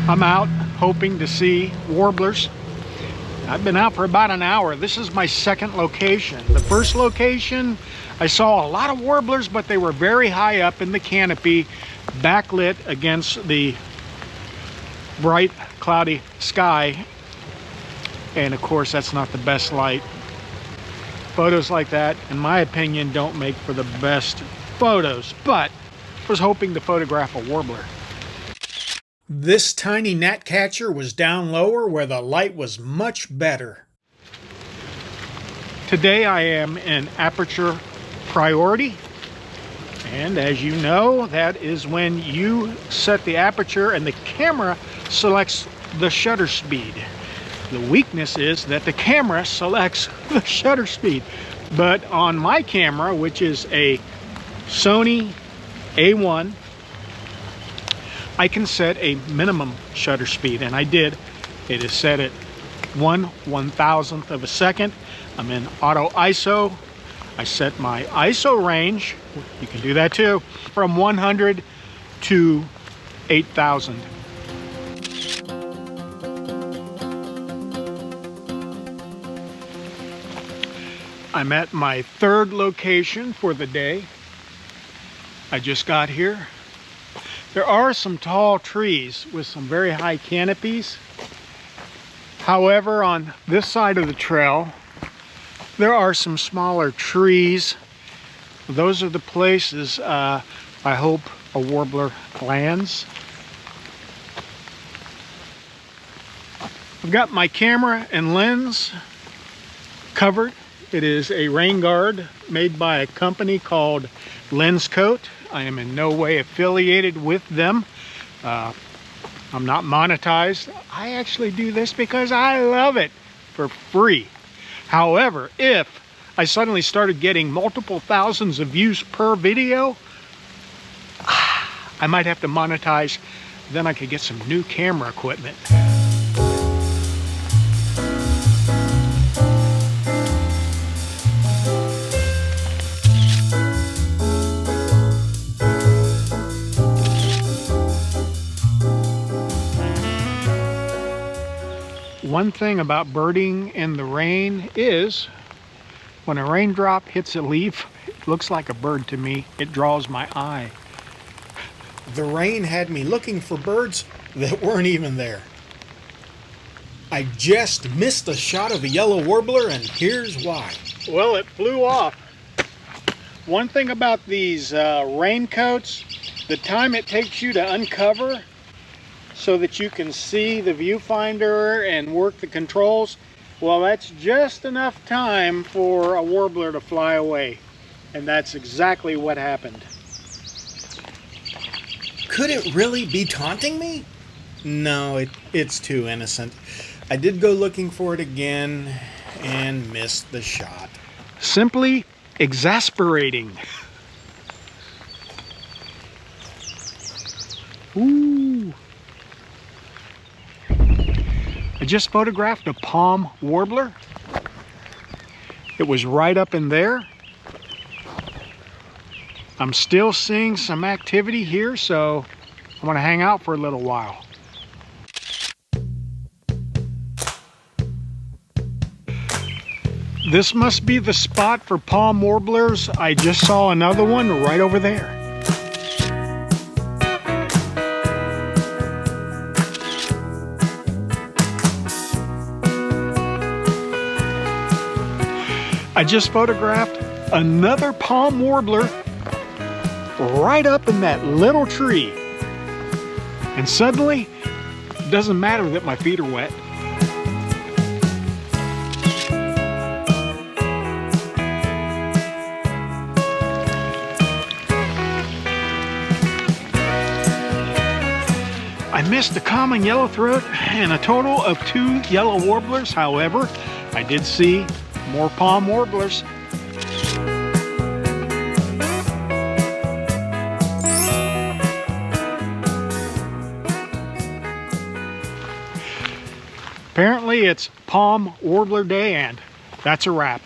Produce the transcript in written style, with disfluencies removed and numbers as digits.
I'm out hoping to see warblers. I've been out for about an hour. This is my second location. The first location, I saw a lot of warblers, but they were very high up in the canopy, backlit against the bright, cloudy sky. And of course, that's not the best light. Photos like that, in my opinion, don't make for the best photos, but I was hoping to photograph a warbler. This tiny gnatcatcher was down lower where the light was much better. Today I am in aperture priority, and as you know, that is when you set the aperture and the camera selects the shutter speed. The weakness is that the camera selects the shutter speed, but on my camera, which is a Sony A1, I can set a minimum shutter speed, and I did. It is set at 1/1000th of a second. I'm in auto ISO. I set my ISO range, you can do that too, from 100 to 8000. I'm at my third location for the day. I just got here. There are some tall trees with some very high canopies. However, on this side of the trail, there are some smaller trees. Those are the places I hope a warbler lands. I've got my camera and lens covered. It is a rain guard made by a company called Lens Coat. I am in no way affiliated with them. I'm not monetized. I actually do this because I love it for free. However, if I suddenly started getting multiple thousands of views per video, I might have to monetize. Then I could get some new camera equipment. One thing about birding in the rain is when a raindrop hits a leaf, it looks like a bird to me. It draws my eye. The rain had me looking for birds that weren't even there. I just missed a shot of a yellow warbler, and here's why. Well, it flew off. One thing about these raincoats, the time it takes you to uncover so that you can see the viewfinder and work the controls, well, that's just enough time for a warbler to fly away. And that's exactly what happened. Could it really be taunting me? No, it's too innocent. I did go looking for it again and missed the shot. Simply exasperating. Ooh. I just photographed a palm warbler. It was right up in there. I'm still seeing some activity here, so I'm going to hang out for a little while. This must be the spot for palm warblers. I just saw another one right over there. I just photographed another palm warbler right up in that little tree. And suddenly, it doesn't matter that my feet are wet. I missed the common yellowthroat and a total of 2 yellow warblers. However, I did see more palm warblers. Apparently it's Palm Warbler Day, and that's a wrap.